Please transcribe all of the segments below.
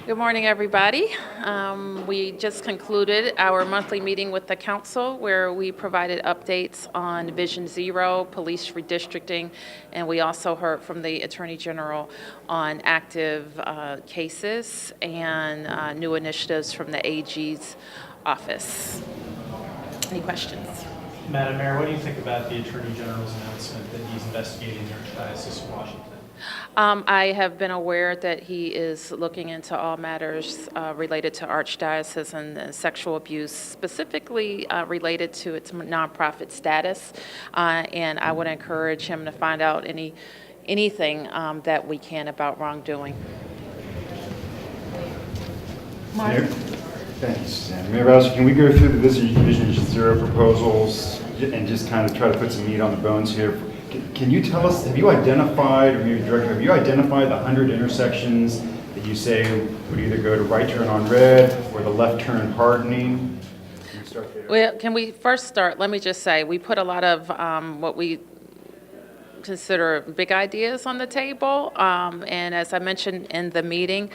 Good morning, everybody. We just concluded our monthly meeting with the council where we provided updates on Vision Zero, police redistricting, and we also heard from the Attorney General on active cases and new initiatives from the AG's office. Any questions? Madam Mayor, what do you think about the Attorney General's announcement that he's investigating the Archdiocese of Washington? I have been aware that he is looking into all matters related to Archdiocese and sexual abuse, specifically related to its nonprofit status. And I would encourage him to find out anything that we can about wrongdoing. Mayor? Thanks, Suzanne. Mayor Bowser, can we go through the Vision Zero proposals and just kind of try to put some meat on the bones here? Can you tell us, have you identified, or maybe Director, have you identified the 100 intersections that you say would either go to right turn on red or the left turn hardening? Can we start there? Well, can we first start? Let me just say, we put a lot of what we consider big ideas on the table. And as I mentioned in the meeting,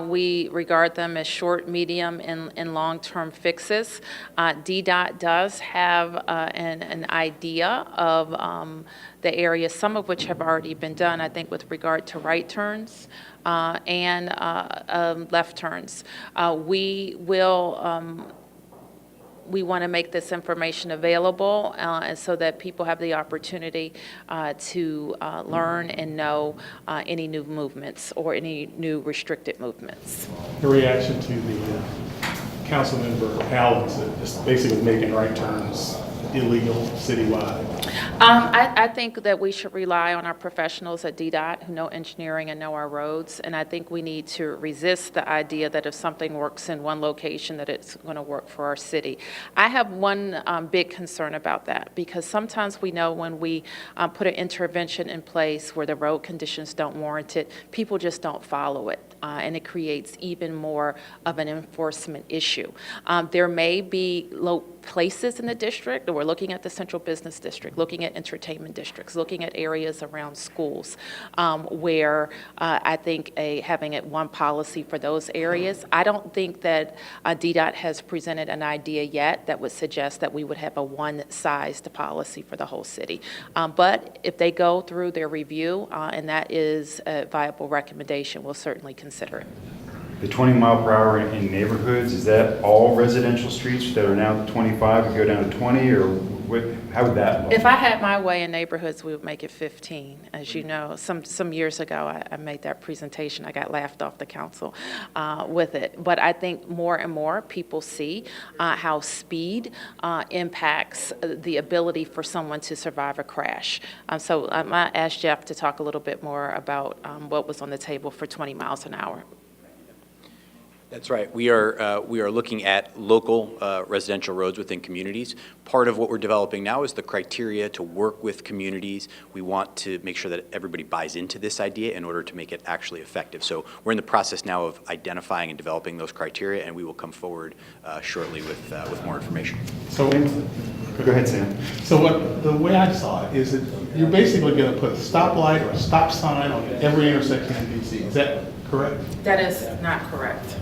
we regard them as short, medium, and long-term fixes. DDOT does have an idea of the areas, some of which have already been done, I think, with regard to right turns and left turns. We want to make this information available and so that people have the opportunity to learn and know any new movements or any new restricted movements. The reaction to the council member Allen's just basically making right turns illegal citywide. I think that we should rely on our professionals at DDOT who know engineering and know our roads, and I think we need to resist the idea that if something works in one location that it's going to work for our city. I have one big concern about that, because sometimes we know when we put an intervention in place where the road conditions don't warrant it, people just don't follow it. And it creates even more of an enforcement issue. There may be places in the district, we're looking at the central business district, looking at entertainment districts, looking at areas around schools, where I think having one policy for those areas. I don't think that DDOT has presented an idea yet that would suggest that we would have a one-sized policy for the whole city. But if they go through their review, and that is a viable recommendation, we'll certainly consider it. The 20 mile per hour in neighborhoods, is that all residential streets that are now 25 would go down to 20, or how would that look? If I had my way in neighborhoods, we would make it 15. As you know, some years ago, I made that presentation. I got laughed off the council with it. But I think more and more people see how speed impacts the ability for someone to survive a crash. So I asked Jeff to talk a little bit more about what was on the table for 20 miles an hour. That's right. We are looking at local residential roads within communities. Part of what we're developing now is the criteria to work with communities. We want to make sure that everybody buys into this idea in order to make it actually effective. So we're in the process now of identifying and developing those criteria, and we will come forward shortly with more information. So, Go ahead, Sam. so the way I saw it is that you're basically going to put a stoplight or a stop sign on every intersection in DC. Is that correct? That is not correct.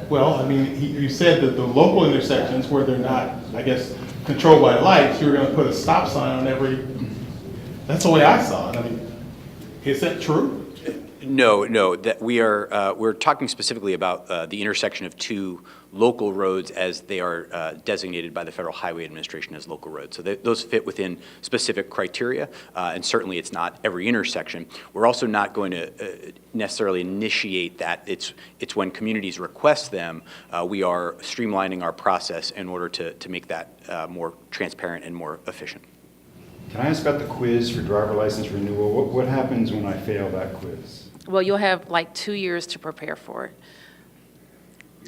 Well, I mean, you said that the local intersections where they're not, I guess, controlled by lights, you were going to put a stop sign on every. That's the way I saw it. I mean, is that true? No. That we're talking specifically about the intersection of two local roads as they are designated by the Federal Highway Administration as local roads. So those fit within specific criteria, and certainly it's not every intersection. We're also not going to necessarily initiate that. It's when communities request them, we are streamlining our process in order to make that more transparent and more efficient. Can I ask about the quiz for driver license renewal? What happens when I fail that quiz? Well, you'll have like 2 years to prepare for it.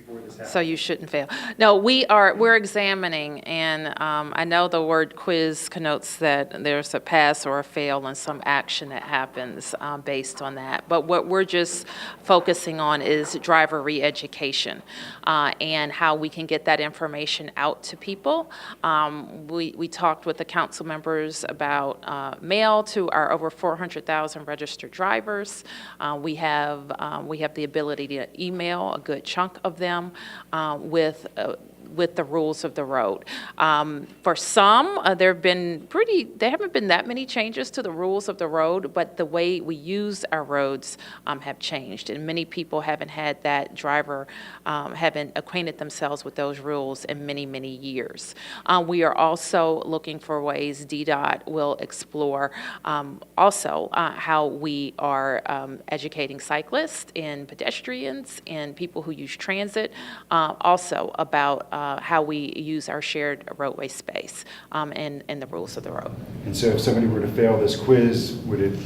before this happens. So you shouldn't fail. No, we're examining, and I know the word quiz connotes that there's a pass or a fail and some action that happens based on that. But what we're just focusing on is driver re-education and how we can get that information out to people. We talked with the council members about mail to our over 400,000 registered drivers. We have the ability to email a good chunk of them with the rules of the road. For some, there haven't been that many changes to the rules of the road, but the way we use our roads have changed, and many people haven't had that driver, haven't acquainted themselves with those rules in many, many years. We are also looking for ways, DDOT will explore also how we are educating cyclists and pedestrians and people who use transit, also about how we use our shared roadway space and the rules of the road. And so if somebody were to fail this quiz, would it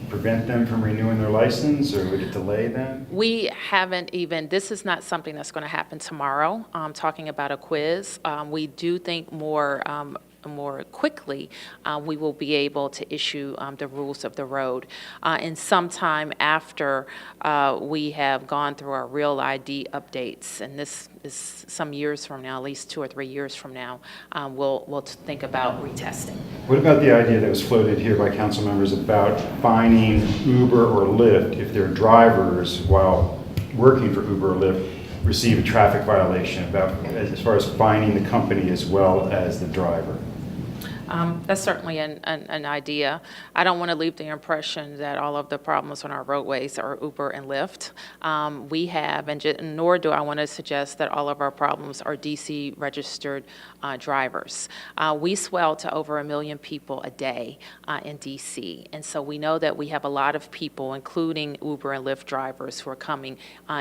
prevent them from renewing their license, or would it delay them? We haven't even, this is not something that's going to happen tomorrow, talking about a quiz. We do think more quickly, we will be able to issue the rules of the road. And sometime after we have gone through our Real ID updates, and this is some years from now, at least 2 or 3 years from now, we'll think about retesting. What about the idea that was floated here by council members about fining Uber or Lyft if their drivers, while working for Uber or Lyft, receive a traffic violation, about as far as fining the company as well as the driver? That's certainly an idea. I don't want to leave the impression that all of the problems on our roadways are Uber and Lyft. We have, nor do I want to suggest that all of our problems are DC registered drivers. We swell to over 1 million people a day in DC, and so we know that we have a lot of people, including Uber and Lyft drivers, who are coming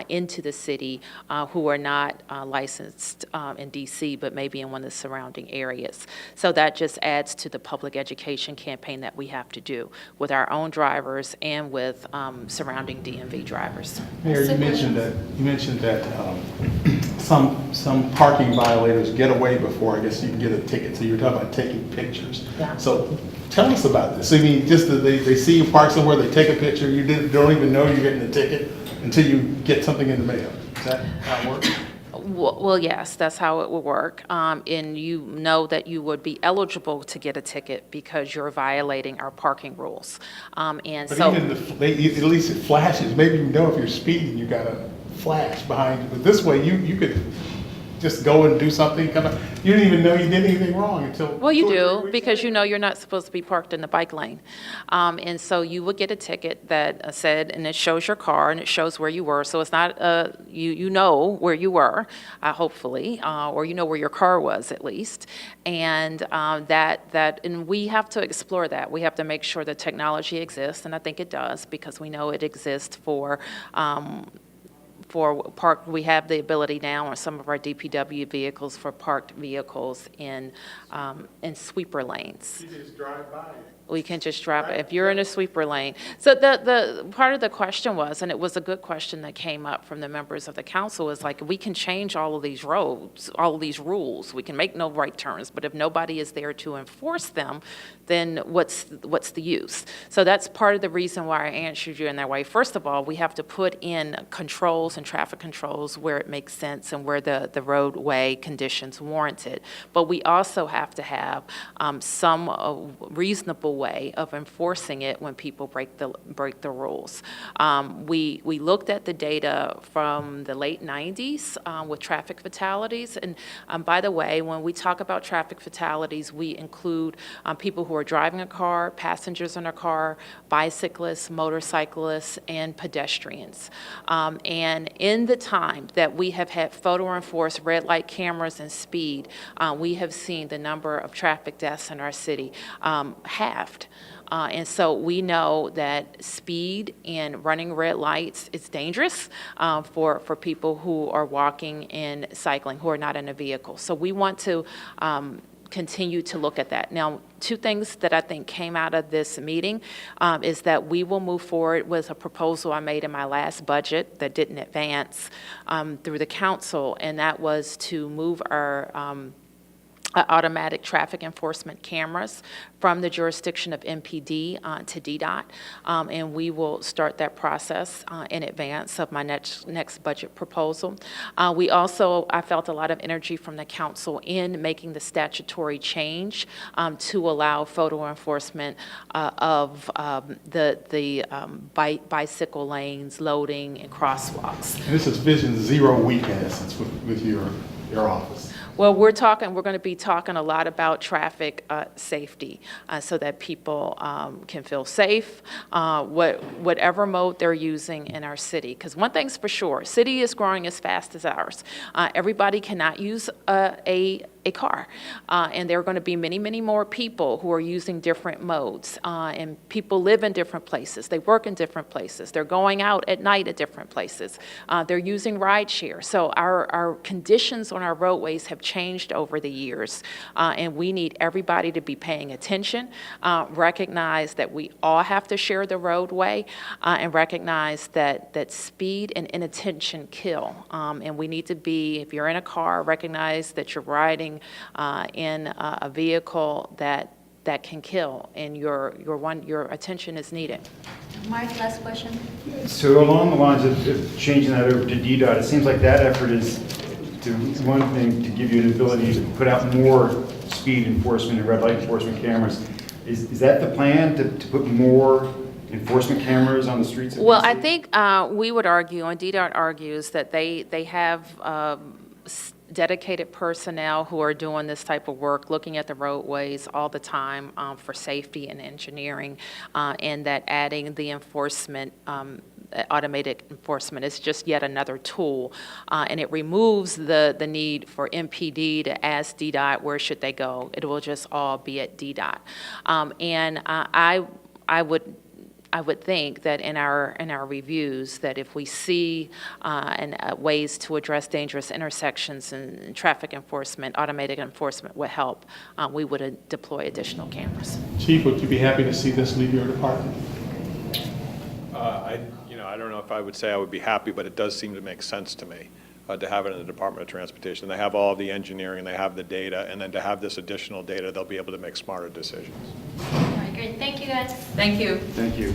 into the city who are not licensed in DC, but maybe in one of the surrounding areas. So that just adds to the public education campaign that we have to do with our own drivers and with surrounding DMV drivers. Mayor, you mentioned that some parking violators get away before, I guess, you can get a ticket. So you were talking about taking pictures. Yeah. So tell us about this. I mean, just that they see you park somewhere, they take a picture, you don't even know you're getting a ticket until you get something in the mail. Is that how it works? Well, yes, that's how it will work. And you know that you would be eligible to get a ticket because you're violating our parking rules. And But so, even at least it flashes. Maybe you know if you're speeding, you got a flash behind you. But this way, you could just go and do something. You didn't even know you did anything wrong until. well, you 2 or 3 do, weeks because later. you know you're not supposed to be parked in the bike lane. And so you would get a ticket that said, and it shows your car and it shows where you were. So it's not, you know where you were, hopefully, or you know where your car was at least. And and we have to explore that. We have to make sure that technology exists, and I think it does, because we know it exists for park. We have the ability now on some of our DPW vehicles for parked vehicles in sweeper lanes. You just drive by it. We can just drop it if you're in a sweeper lane. So the part of the question was, and it was a good question that came up from the members of the council, is like, we can change all of these roads, all of these rules. We can make no right turns, but if nobody is there to enforce them, then what's the use? So that's part of the reason why I answered you in that way. First of all, we have to put in controls and traffic controls where it makes sense and where the roadway conditions warrant it. But we also have to have some reasonable way of enforcing it when people break the rules. We looked at the data from the late 90s with traffic fatalities, and by the way, when we talk about traffic fatalities, we include people who are driving a car, passengers in a car, bicyclists, motorcyclists, and pedestrians. And in the time that we have had photo-enforced red light cameras and speed, we have seen the number of traffic deaths in our city halved. And so we know that speed and running red lights is dangerous for people who are walking and cycling, who are not in a vehicle. So we want to continue to look at that. Now, two things that I think came out of this meeting is that we will move forward with a proposal I made in my last budget that didn't advance through the council, and that was to move our automatic traffic enforcement cameras from the jurisdiction of MPD to DDOT, and we will start that process in advance of my next budget proposal. I felt a lot of energy from the council in making the statutory change to allow photo enforcement of the bicycle lanes, loading, and crosswalks. And this is Vision Zero week in essence with your office. Well, we're going to be talking a lot about traffic safety so that people can feel safe, whatever mode they're using in our city. Because one thing's for sure, city is growing as fast as ours. Everybody cannot use a car. And there are going to be many, many more people who are using different modes. And people live in different places. They work in different places. They're going out at night at different places. They're using rideshare. So our conditions on our roadways have changed over the years. And we need everybody to be paying attention, recognize that we all have to share the roadway, and recognize that speed and inattention kill. And we need to be, if you're in a car, recognize that you're riding in a vehicle that can kill, and your attention is needed. Mark, last question. So along the lines of changing that over to DDOT, it seems like that effort is to, one thing, to give you an ability to put out more speed enforcement and red light enforcement cameras. Is that the plan, to put more enforcement cameras on the streets of Well, DC? I think we would argue, and DDOT argues, that they have dedicated personnel who are doing this type of work, looking at the roadways all the time for safety and engineering, and that adding the enforcement, automated enforcement, is just yet another tool, and it removes the need for MPD to ask DDOT where should they go. It will just all be at DDOT, and I would think that in our reviews, that if we see ways to address dangerous intersections and traffic enforcement, automated enforcement would help, we would deploy additional cameras. Chief, would you be happy to see this leave your department? I don't know if I would say I would be happy, but it does seem to make sense to me to have it in the Department of Transportation. They have all the engineering, they have the data, and then to have this additional data, they'll be able to make smarter decisions. All right, great. Thank you, guys. Thank you. Thank you.